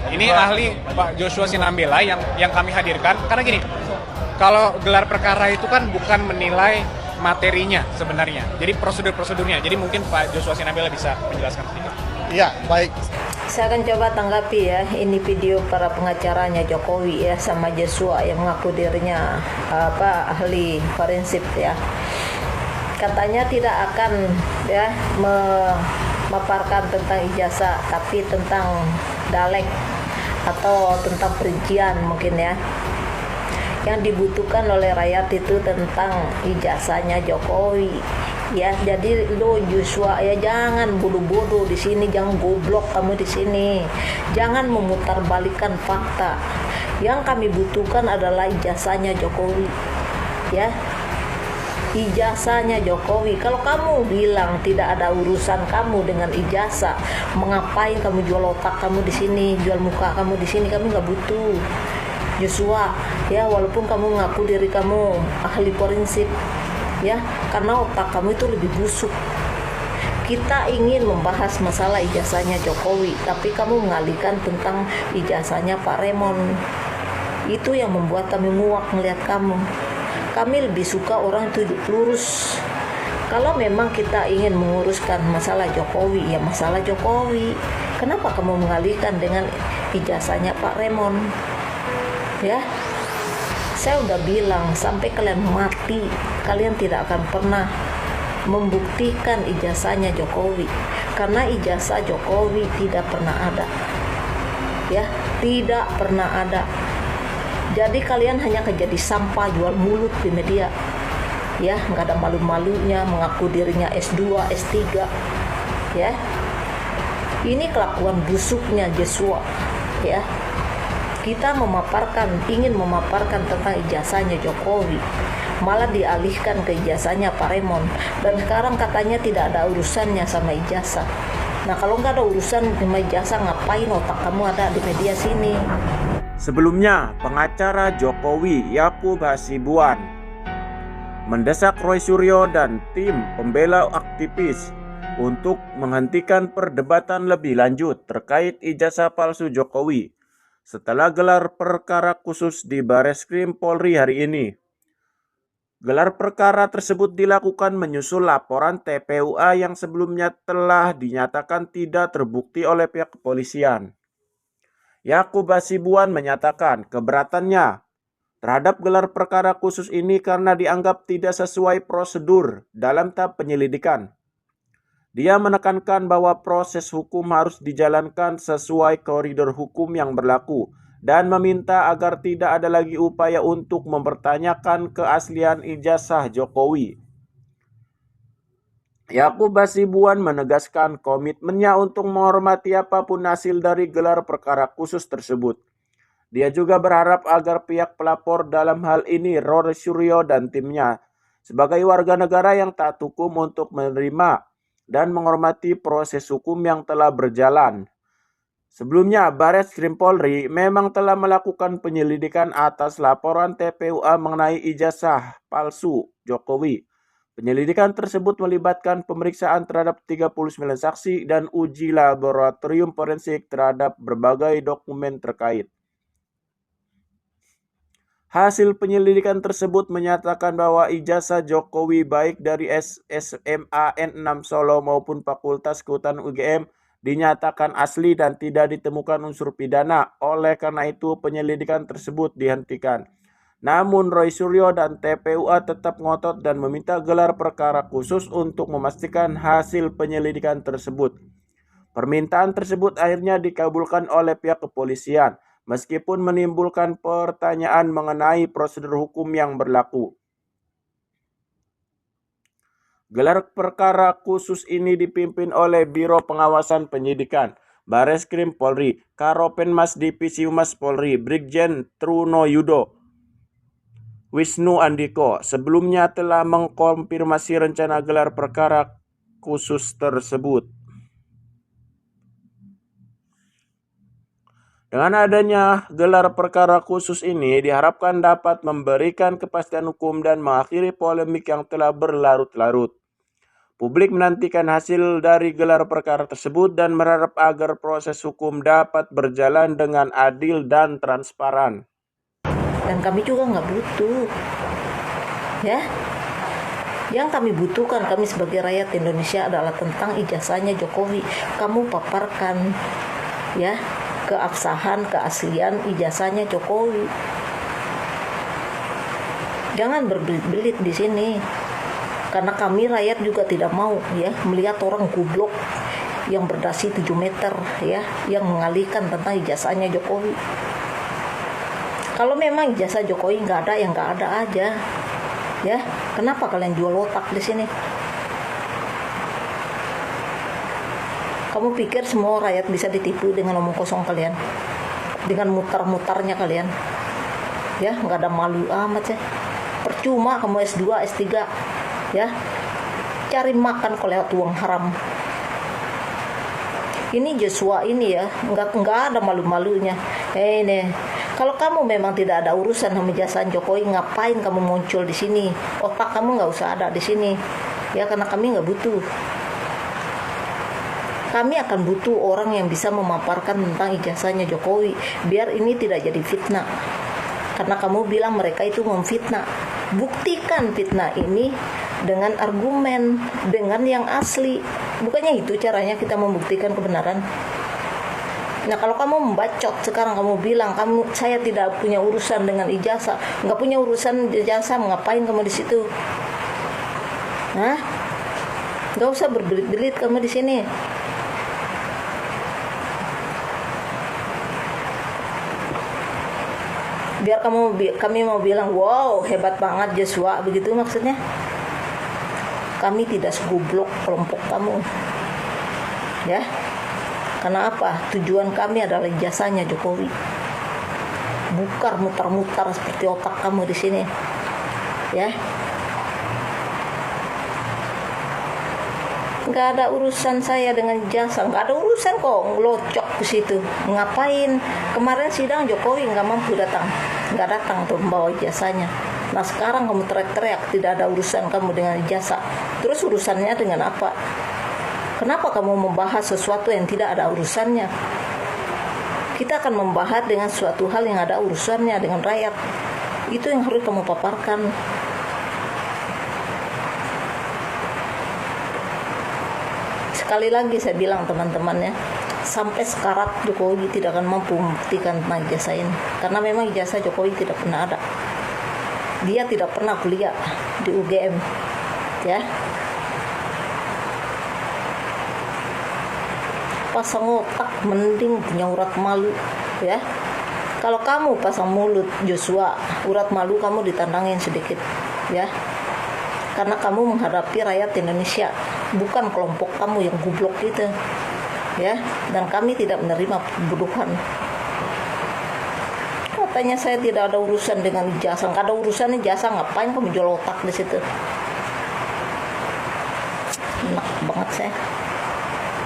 Ini ahli Pak Joshua Sinambela yang kami hadirkan. Karena gini, kalau gelar perkara itu kan bukan menilai materinya sebenarnya. Jadi prosedur-prosedurnya. Jadi mungkin Pak Joshua Sinambela bisa menjelaskan sedikit. Iya, baik. Saya akan coba tanggapi ya, ini video para pengacaranya Jokowi ya sama Joshua yang mengaku dirinya ahli forensik ya. Katanya tidak akan ya memaparkan tentang ijazah, tapi tentang dalek atau tentang perincian mungkin ya. Yang dibutuhkan oleh rakyat itu tentang ijazahnya Jokowi. Ya, jadi lo Joshua ya jangan bodoh-bodoh di sini, jangan goblok kamu di sini. Jangan memutarbalikkan fakta. Yang kami butuhkan adalah ijazahnya Jokowi. Ya. Ijazahnya Jokowi. Kalau kamu bilang tidak ada urusan kamu dengan ijazah, mengapain kamu jual otak kamu di sini, jual muka kamu di sini, kami nggak butuh. Joshua, ya walaupun kamu ngaku diri kamu ahli forensik, ya karena otak kamu itu lebih busuk. Kita ingin membahas masalah ijazahnya Jokowi, tapi kamu mengalihkan tentang ijazahnya Pak Remon. Itu yang membuat kami muak melihat kamu. Kami lebih suka orang itu lurus. Kalau memang kita ingin menguruskan masalah Jokowi, ya masalah Jokowi. Kenapa kamu mengalihkan dengan ijazahnya Pak Remon? Ya, saya udah bilang sampai kalian mati, kalian tidak akan pernah membuktikan ijazahnya Jokowi, karena ijazah Jokowi tidak pernah ada. Ya, tidak pernah ada. Jadi kalian hanya jadi sampah jual mulut di media. Ya, nggak ada malu-malunya mengaku dirinya S2, S3. Ya. Ini kelakuan busuknya Joshua. Ya. Kita ingin memaparkan tentang ijazahnya Jokowi, malah dialihkan ke ijazahnya Pak Remon. Dan sekarang katanya tidak ada urusannya sama ijazah. Nah, kalau nggak ada urusan sama ijazah, ngapain otak kamu ada di media sini? Sebelumnya, pengacara Jokowi Yakub Hasibuan mendesak Roy Suryo dan tim pembela aktivis untuk menghentikan perdebatan lebih lanjut terkait ijazah palsu Jokowi setelah gelar perkara khusus di Bareskrim Polri hari ini. Gelar perkara tersebut dilakukan menyusul laporan TPUA yang sebelumnya telah dinyatakan tidak terbukti oleh pihak kepolisian. Yakub Hasibuan menyatakan keberatannya terhadap gelar perkara khusus ini karena dianggap tidak sesuai prosedur dalam tahap penyelidikan. Dia menekankan bahwa proses hukum harus dijalankan sesuai koridor hukum yang berlaku dan meminta agar tidak ada lagi upaya untuk mempertanyakan keaslian ijazah Jokowi. Yakub Hasibuan menegaskan komitmennya untuk menghormati apapun hasil dari gelar perkara khusus tersebut. Dia juga berharap agar pihak pelapor dalam hal ini Roy Suryo dan timnya sebagai warga negara yang taat hukum untuk menerima dan menghormati proses hukum yang telah berjalan. Sebelumnya, Bareskrim Polri memang telah melakukan penyelidikan atas laporan TPUA mengenai ijazah palsu Jokowi. Penyelidikan tersebut melibatkan pemeriksaan terhadap 39 saksi dan uji laboratorium forensik terhadap berbagai dokumen terkait. Hasil penyelidikan tersebut menyatakan bahwa ijazah Jokowi baik dari SMA N6 Solo maupun Fakultas Kehutanan UGM dinyatakan asli dan tidak ditemukan unsur pidana. Oleh karena itu penyelidikan tersebut dihentikan. Namun Roy Suryo dan TPUA tetap ngotot dan meminta gelar perkara khusus untuk memastikan hasil penyelidikan tersebut. Permintaan tersebut akhirnya dikabulkan oleh pihak kepolisian, meskipun menimbulkan pertanyaan mengenai prosedur hukum yang berlaku. Gelar perkara khusus ini dipimpin oleh Biro Pengawasan Penyidikan, Bareskrim Polri, Karopenmas Divisi Humas Polri, Brigjen Truno Yudo, Wisnu Andiko sebelumnya telah mengkonfirmasi rencana gelar perkara khusus tersebut. Dengan adanya gelar perkara khusus ini diharapkan dapat memberikan kepastian hukum dan mengakhiri polemik yang telah berlarut-larut. Publik menantikan hasil dari gelar perkara tersebut dan berharap agar proses hukum dapat berjalan dengan adil dan transparan. Dan kami juga nggak butuh, ya. Yang kami butuhkan, kami sebagai rakyat Indonesia, adalah tentang ijazahnya Jokowi. Kamu paparkan, ya, keabsahan, keaslian ijazahnya Jokowi. Jangan berbelit-belit di sini. Karena kami rakyat juga tidak mau, ya, melihat orang goblok yang berdasi 7 meter, ya, yang mengalihkan tentang ijazahnya Jokowi. Kalau memang ijazah Jokowi nggak ada, yang nggak ada aja, ya. Kenapa kalian jual otak di sini? Kamu pikir semua rakyat bisa ditipu dengan omong kosong kalian, dengan mutar-mutarnya kalian, ya? Nggak ada malu amat ya. Percuma kamu S2, S3, ya, cari makan kalau lewat uang haram. Ini Joshua ini, ya, nggak ada malu-malunya. Nih, kalau kamu memang tidak ada urusan sama ijazah Jokowi, ngapain kamu muncul di sini? Otak kamu nggak usah ada di sini, ya, karena kami nggak butuh. Kami akan butuh orang yang bisa memaparkan tentang ijazahnya Jokowi, biar ini tidak jadi fitnah. Karena kamu bilang mereka itu memfitnah. Buktikan fitnah ini dengan argumen, dengan yang asli. Bukannya itu caranya kita membuktikan kebenaran. Nah, kalau kamu membacot sekarang, kamu bilang saya tidak punya urusan dengan ijazah. Nggak punya urusan ijazah, ngapain kamu di situ? Hah? Nggak usah berbelit-belit kamu di sini. Biar kami mau bilang, wow, hebat banget Joshua, begitu maksudnya. Kami tidak segoblok kelompok kamu, ya. Karena apa? Tujuan kami adalah ijazahnya Jokowi. Bukan mutar-mutar seperti otak kamu di sini, ya. Nggak ada urusan saya dengan ijazah, nggak ada urusan kok ngelocok ke situ. Ngapain? Kemarin sidang Jokowi nggak mampu datang, nggak datang tuh membawa ijazahnya. Nah, sekarang kamu teriak-teriak tidak ada urusan kamu dengan ijazah. Terus urusannya dengan apa? Kenapa kamu membahas sesuatu yang tidak ada urusannya? Kita akan membahas dengan suatu hal yang ada urusannya dengan rakyat. Itu yang harus kamu paparkan. Sekali lagi saya bilang teman-teman, ya, sampai sekarat Jokowi tidak akan mampu membuktikan tentang ijazah ini. Karena memang ijazah Jokowi tidak pernah ada. Dia tidak pernah kuliah di UGM, ya. Pasang otak, mending punya urat malu, ya. Kalau kamu pasang mulut Joshua, urat malu kamu ditandangin sedikit, ya. Karena kamu menghadapi rakyat Indonesia, bukan kelompok kamu yang goblok gitu, ya. Dan kami tidak menerima pembunuhan. Katanya saya tidak ada urusan dengan ijazah. Nggak ada urusan ijazah, ngapain kamu jual otak di situ? Enak banget saya.